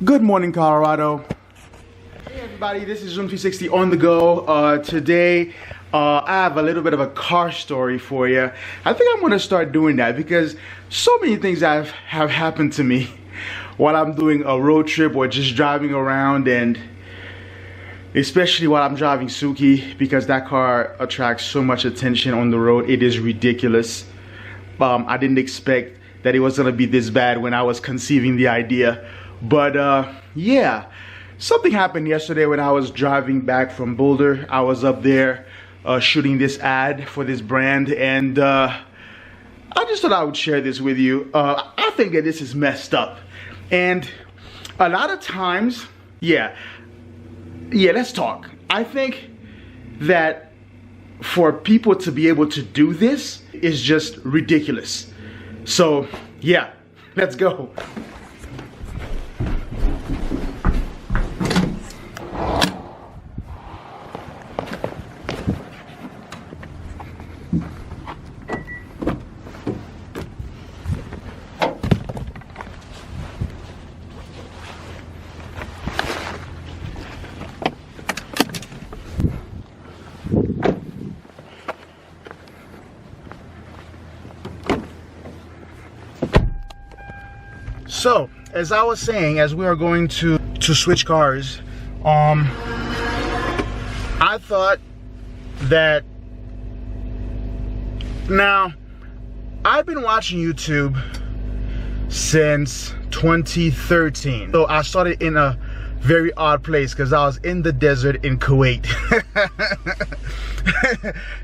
Good morning, Colorado. Hey everybody, this is Zoom 360 on the go. Today, I have a little bit of a car story for you. I think I'm gonna start doing that because so many things have happened to me while I'm doing a road trip or just driving around, and especially while I'm driving Suki, because that car attracts so much attention on the road. It is ridiculous. I didn't expect that it was gonna be this bad when I was conceiving the idea. But yeah, something happened yesterday when I was driving back from Boulder. I was up there shooting this ad for this brand, and I just thought I would share this with you. I think that this is messed up, and a lot of times, yeah, let's talk. I think that for people to be able to do this is just ridiculous. So yeah, let's go. So, as I was saying, as we are going to switch cars, I thought that, now, I've been watching YouTube since 2013. So I started in a very odd place because I was in the desert in Kuwait.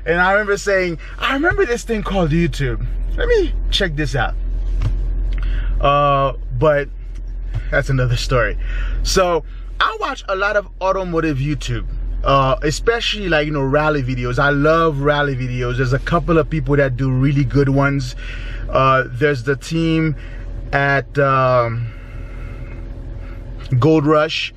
And I remember saying, I remember this thing called YouTube. Let me check this out. But that's another story. So I watch a lot of automotive YouTube, especially like, rally videos. I love rally videos. There's a couple of people that do really good ones. There's the team at Gold Rush,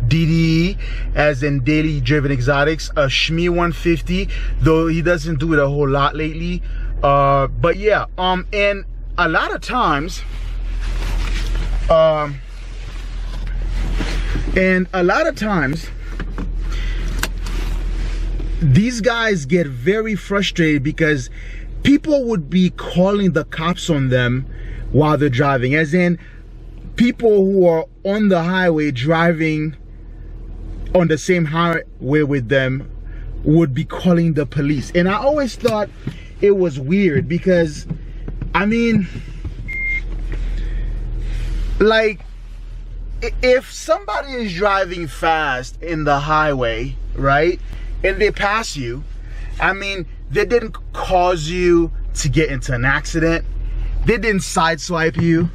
DDE, as in Daily Driven Exotics, Shmi 150, though he doesn't do it a whole lot lately. But yeah, and a lot of times, these guys get very frustrated because people would be calling the cops on them while they're driving, as in people who are on the highway driving on the same highway with them would be calling the police. And I always thought it was weird because, I mean, like, if somebody is driving fast in the highway, right, and they pass you, I mean, they didn't cause you to get into an accident. They didn't sideswipe you.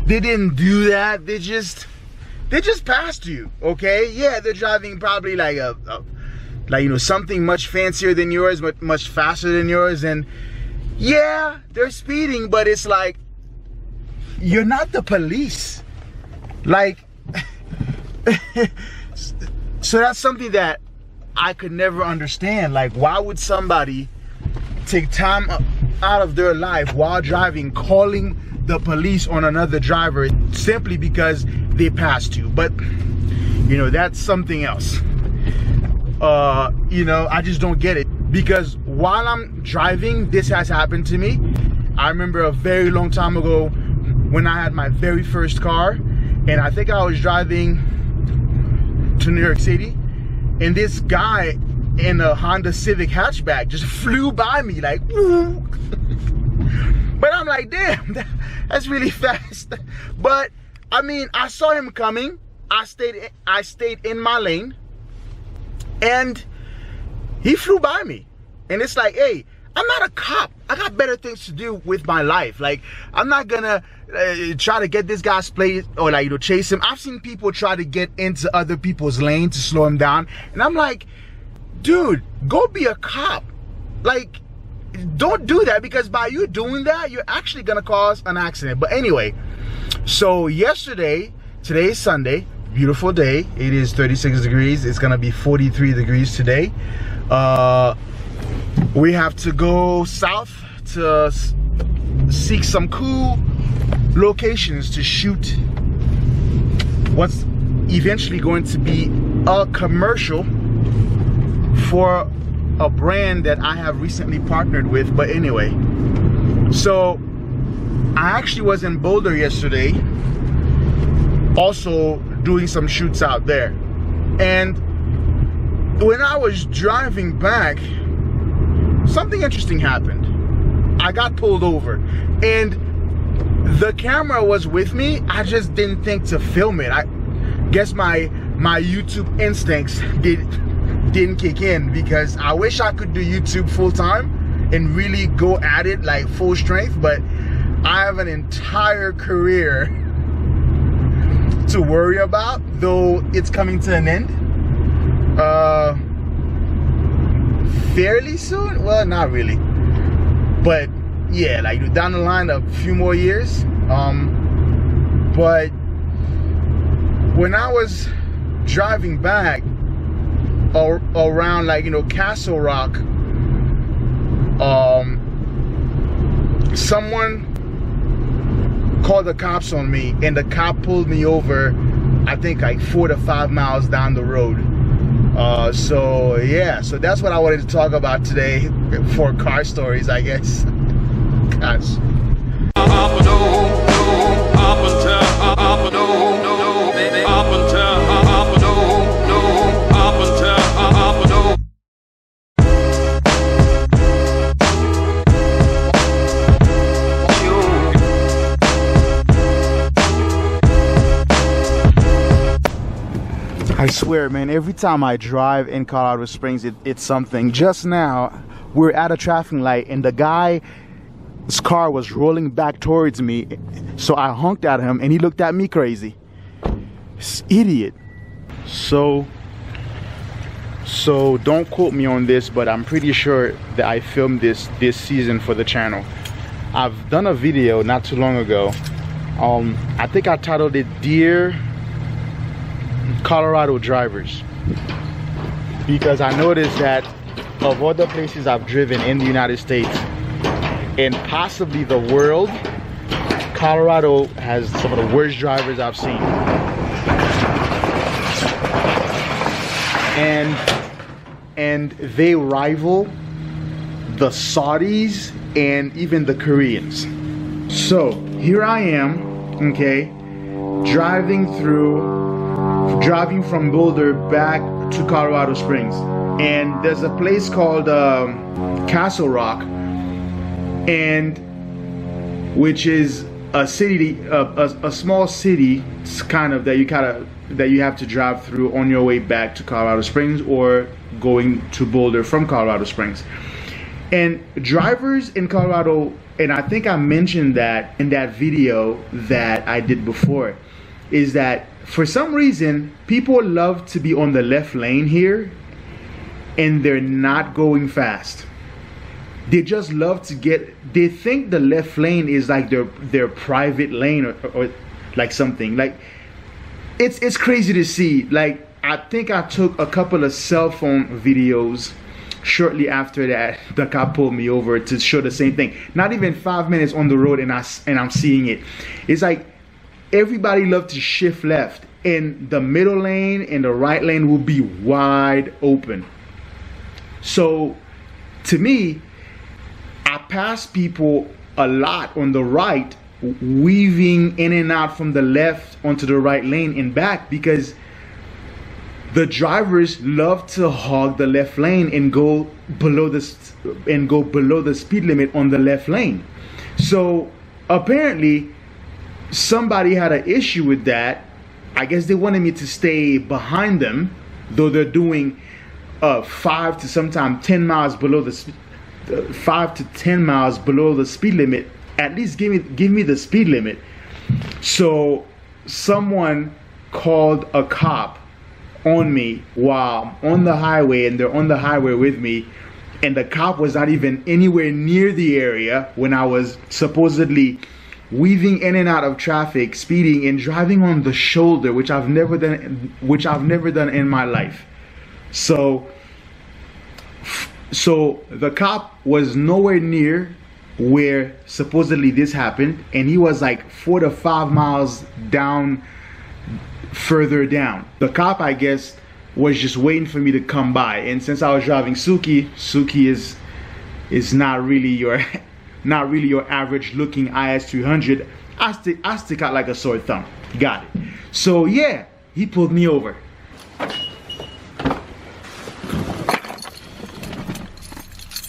They didn't do that. They just passed you, okay? Yeah, they're driving probably like something much fancier than yours, but much faster than yours, and yeah, they're speeding, but it's like, you're not the police. Like, so that's something that I could never understand. Like, why would somebody take time out of their life while driving, calling the police on another driver simply because they passed you? But, that's something else. I just don't get it. Because while I'm driving, this has happened to me. I remember a very long time ago when I had my very first car, and I think I was driving to New York City, and this guy in a Honda Civic hatchback just flew by me like, woo. But I'm like, damn, that's really fast. But I mean, I saw him coming. I stayed in my lane, and he flew by me. And it's like, hey, I'm not a cop. I got better things to do with my life. Like, I'm not gonna try to get this guy's plate or chase him. I've seen people try to get into other people's lane to slow him down, and I'm like, dude, go be a cop. Like, don't do that, because by you doing that, you're actually gonna cause an accident. But anyway, so yesterday, today is Sunday, beautiful day. It is 36 degrees. It's gonna be 43 degrees today. We have to go south to seek some cool locations to shoot what's eventually going to be a commercial for a brand that I have recently partnered with. But anyway, so I actually was in Boulder yesterday, also doing some shoots out there. And when I was driving back, something interesting happened. I got pulled over and the camera was with me. I just didn't think to film it. I guess my YouTube instincts didn't kick in, because I wish I could do YouTube full time and really go at it like full strength, but I have an entire career to worry about, though it's coming to an end fairly soon. Well, not really, but yeah, like down the line a few more years. But when I was driving back around, like, you know, Castle Rock, someone called the cops on me, and the cop pulled me over, I think like 4 to 5 miles down the road. So yeah, so that's what I wanted to talk about today for car stories, I guess. Gosh. I swear, man, every time I drive in Colorado Springs, it's something. Just now, we're at a traffic light and the guy's car was rolling back towards me. So I honked at him and he looked at me crazy. This idiot. So don't quote me on this, but I'm pretty sure that I filmed this season for the channel. I've done a video not too long ago. I think I titled it Dear Colorado Drivers, because I noticed that of all the places I've driven in the United States and possibly the world, Colorado has some of the worst drivers I've seen. And they rival the Saudis and even the Koreans. So here I am, okay, driving from Boulder back to Colorado Springs, and there's a place called Castle Rock, and which is a city, a small city, kind of that you have to drive through on your way back to Colorado Springs or going to Boulder from Colorado Springs. And drivers in Colorado, and I think I mentioned that in that video that I did before, is that for some reason people love to be on the left lane here and they're not going fast. They just love to they think the left lane is like their private lane or like something. Like it's crazy to see. Like I think I took a couple of cell phone videos shortly after that the cop pulled me over to show the same thing. Not even 5 minutes on the road and I'm seeing it. It's like everybody loves to shift left, and the middle lane and the right lane will be wide open. So to me, I pass people a lot on the right, weaving in and out from the left onto the right lane and back, because the drivers love to hog the left lane and go below the speed limit on the left lane. So apparently somebody had an issue with that. I guess they wanted me to stay behind them, though they're doing 5 to sometimes 10 miles below the 5 to 10 miles below the speed limit. At least give me the speed limit. So someone called a cop on me while I'm on the highway, and they're on the highway with me, and the cop was not even anywhere near the area when I was supposedly weaving in and out of traffic, speeding and driving on the shoulder, which I've never done in my life. So the cop was nowhere near where supposedly this happened, and he was like 4 to 5 miles down further down. The cop, I guess, was just waiting for me to come by, and since I was driving Suki is not really your average looking IS300. I stick out like a sore thumb. Got it. So yeah, he pulled me over.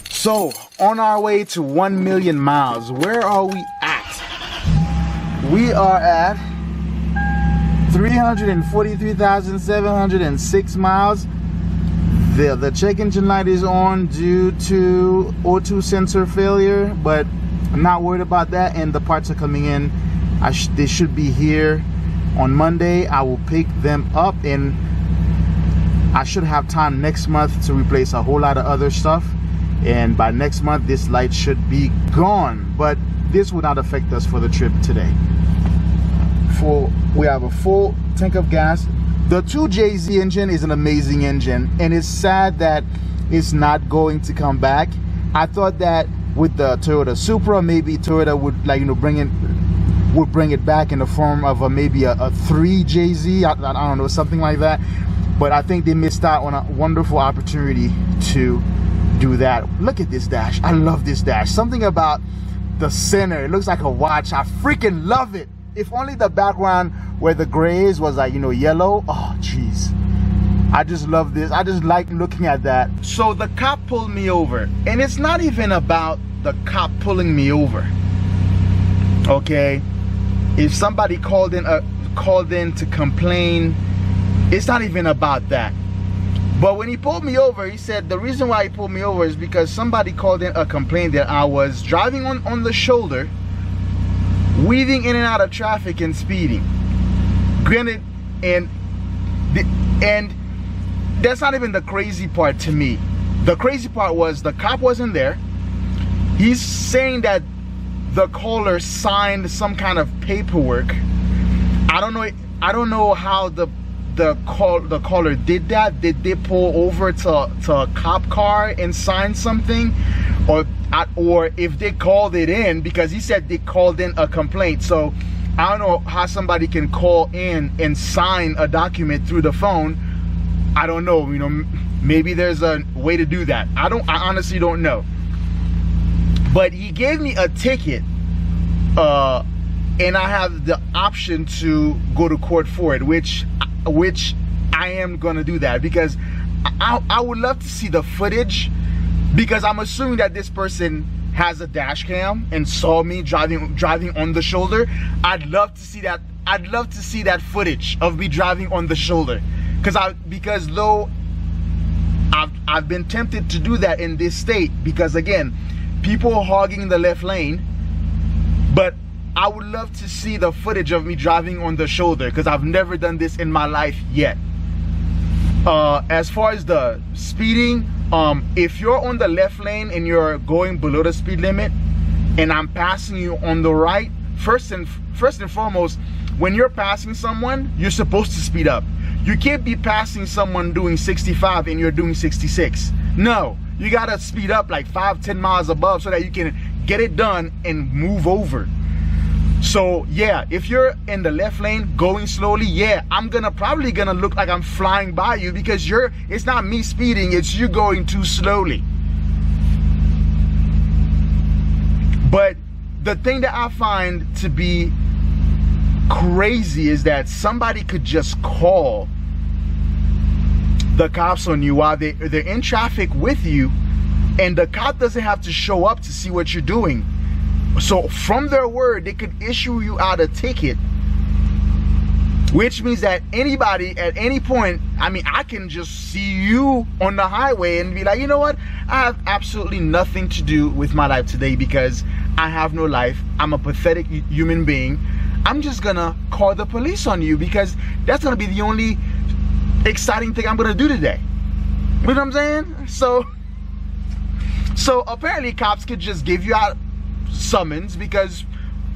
So on our way to 1 million miles, where are we at? We are at 343,706 miles. The check engine light is on due to O2 sensor failure, but I'm not worried about that, and the parts are coming in. They should be here on Monday. I will pick them up, and I should have time next month to replace a whole lot of other stuff, and by next month this light should be gone, but this will not affect us for the trip today. We have a full tank of gas. The 2JZ engine is an amazing engine, and it's sad that it's not going to come back. I thought that with the Toyota Supra, maybe Toyota would bring it back in the form of maybe a 3JZ. I don't know, something like that. But I think they missed out on a wonderful opportunity to do that. Look at this dash. I love this dash. Something about the center. It looks like a watch. I freaking love it. If only the background where the grays was like, yellow. Oh, jeez. I just love this. I just like looking at that. So the cop pulled me over, and it's not even about the cop pulling me over. Okay, if somebody called in to complain, it's not even about that. But when he pulled me over, he said the reason why he pulled me over is because somebody called in a complaint that I was driving on the shoulder, weaving in and out of traffic and speeding. Granted, and that's not even the crazy part to me. The crazy part was the cop wasn't there. He's saying that the caller signed some kind of paperwork. I don't know how the caller did that. Did they pull over to a cop car and sign something, or if they called it in, because he said they called in a complaint. So I don't know how somebody can call in and sign a document through the phone. I don't know, maybe there's a way to do that. I honestly don't know. But he gave me a ticket, and I have the option to go to court for it, which I am gonna do that, because I would love to see the footage, because I'm assuming that this person has a dash cam and saw me driving on the shoulder. I'd love to see that. I'd love to see that footage of me driving on the shoulder, because though I've been tempted to do that in this state, because again, people hogging the left lane, but I would love to see the footage of me driving on the shoulder, because I've never done this in my life yet. As far as the speeding, if you're on the left lane and you're going below the speed limit and I'm passing you on the right, first and foremost, when you're passing someone, you're supposed to speed up. You can't be passing someone doing 65 and you're doing 66. No, you gotta speed up like 5-10 miles above so that you can get it done and move over. So yeah, if you're in the left lane going slowly, yeah, I'm probably gonna look like I'm flying by you, because it's not me speeding, it's you going too slowly. But the thing that I find to be crazy is that somebody could just call the cops on you while they're in traffic with you, and the cop doesn't have to show up to see what you're doing. So from their word, they could issue you out a ticket, which means that anybody at any point, I can just see you on the highway and be like, you know what, I have absolutely nothing to do with my life today because I have no life. I'm a pathetic human being. I'm just gonna call the police on you, because that's gonna be the only exciting thing I'm gonna do today. You know what I'm saying? So apparently cops could just give you out summons because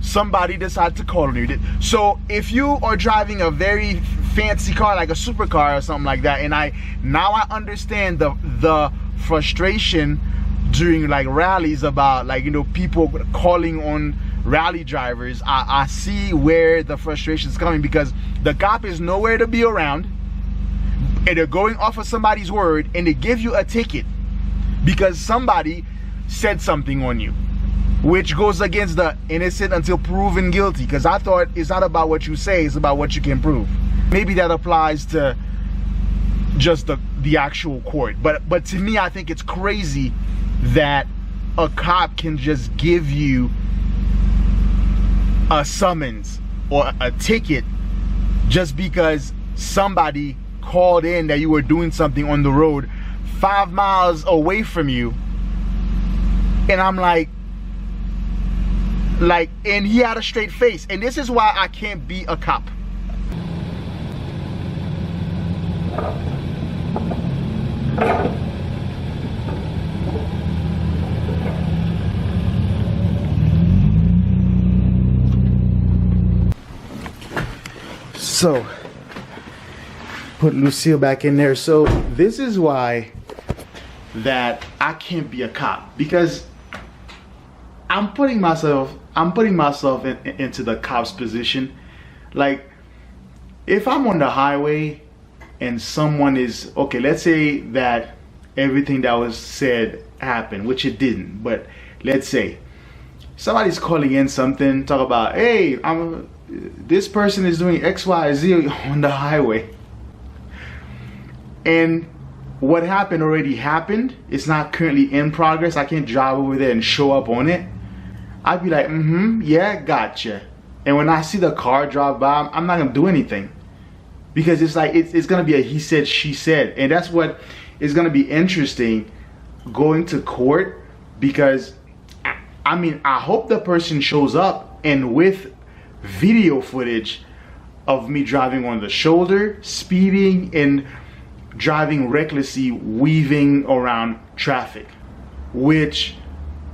somebody decided to call on you. So if you are driving a very fancy car, like a supercar or something like that, and now I understand the frustration during like rallies about, like, people calling on rally drivers, I see where the frustration is coming, because the cop is nowhere to be around and they're going off of somebody's word, and they give you a ticket because somebody said something on you, which goes against the innocent until proven guilty, because I thought it's not about what you say, it's about what you can prove. Maybe that applies to just the actual court, but to me, I think it's crazy that a cop can just give you a summons or a ticket just because somebody called in that you were doing something on the road 5 miles away from you. And I'm like, and he had a straight face. And this is why I can't be a cop. So, put Lucille back in there. So this is why that I can't be a cop, because I'm putting myself into the cop's position. Like, if I'm on the highway and someone is, okay, let's say that everything that was said happened, which it didn't, but let's say somebody's calling in something, talk about, hey, this person is doing X, Y, Z on the highway. And what happened already happened. It's not currently in progress. I can't drive over there and show up on it. I'd be like, yeah, gotcha. And when I see the car drive by, I'm not gonna do anything, because it's like it's gonna be a he said, she said. And that's what is gonna be interesting going to court, because I mean, I hope the person shows up and with video footage of me driving on the shoulder, speeding, and driving recklessly, weaving around traffic. Which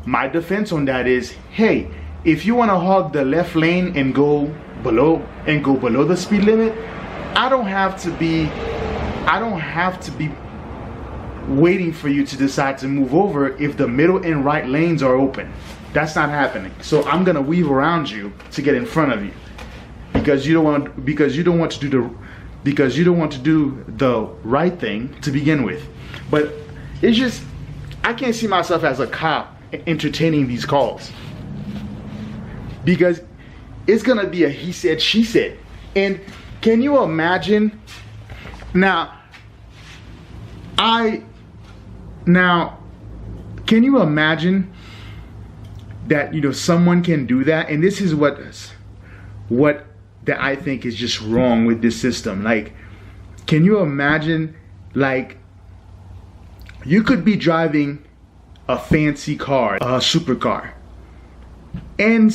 my defense on that is, hey, if you want to hog the left lane and go below the speed limit, I don't have to be waiting for you to decide to move over if the middle and right lanes are open. That's not happening. So I'm gonna weave around you to get in front of you, because you don't want to do the right thing to begin with. But it's just, I can't see myself as a cop entertaining these calls, because it's gonna be a he said, she said. And can you imagine can you imagine that, you know, someone can do that? And this is what that I think is just wrong with this system. Like, can you imagine, like, you could be driving a fancy car, a supercar, and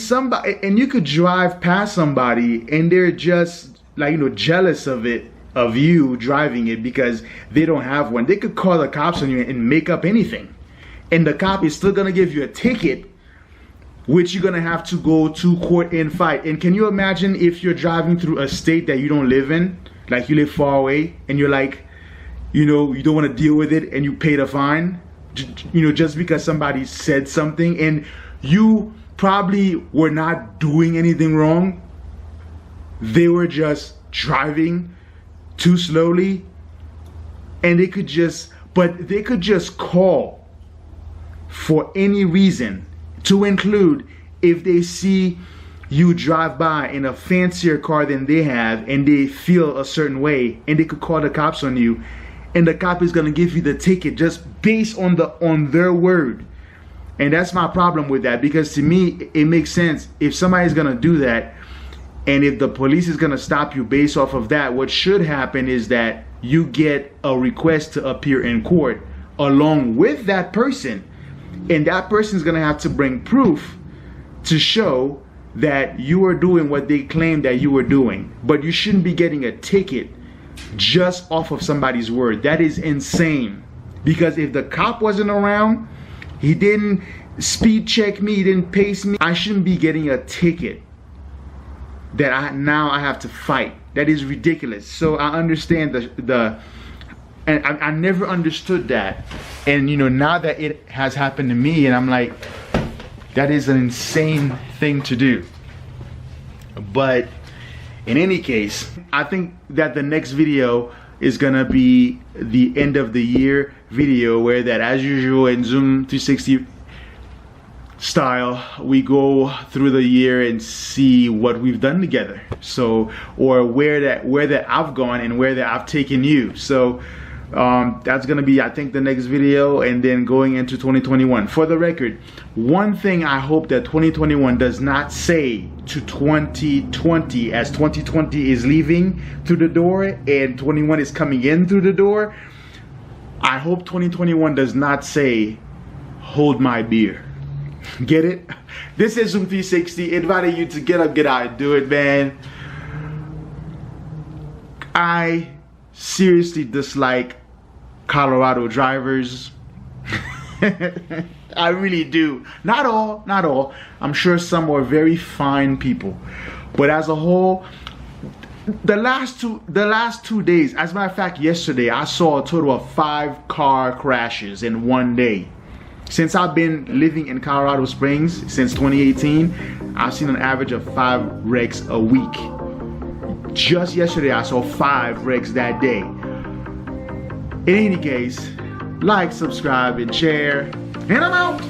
you could drive past somebody and they're just like, you know, jealous of you driving it because they don't have one. They could call the cops on you and make up anything, and the cop is still gonna give you a ticket, which you're gonna have to go to court and fight. And can you imagine if you're driving through a state that you don't live in, like you live far away, and you're like, you know, you don't want to deal with it, and you pay the fine, you know, just because somebody said something, and you probably were not doing anything wrong. They were just driving too slowly, and they could just call for any reason, to include if they see you drive by in a fancier car than they have and they feel a certain way, and they could call the cops on you, and the cop is gonna give you the ticket just based on their word. And that's my problem with that, because to me it makes sense if somebody's gonna do that, and if the police is gonna stop you based off of that, what should happen is that you get a request to appear in court along with that person, and that person is gonna have to bring proof to show that you are doing what they claim that you were doing. But you shouldn't be getting a ticket just off of somebody's word. That is insane, because if the cop wasn't around, he didn't speed check me, he didn't pace me, I shouldn't be getting a ticket that I have to fight. That is ridiculous. So I understand and I never understood that. And you know, now that it has happened to me, and I'm like, That is an insane thing to do. But in any case, I think that the next video is gonna be the end of the year video, where that, as usual in Zoom 360 style, we go through the year and see what we've done together. So, or where that I've gone and where that I've taken you. So that's gonna be, I think, the next video, and then going into 2021. For the record, one thing I hope that 2021 does not say to 2020, as 2020 is leaving through the door and 21 is coming in through the door, I hope 2021 does not say, hold my beer. Get it? This is Zoom 360, inviting you to get up, get out, and do it, man. I seriously dislike Colorado drivers. I really do. Not all. I'm sure some are very fine people, but as a whole, the last two days, as a matter of fact, yesterday I saw a total of 5 car crashes in one day. Since I've been living in Colorado Springs since 2018, I've seen an average of 5 wrecks a week. Just yesterday I saw 5 wrecks that day. In any case, like, subscribe, and share, and I'm out.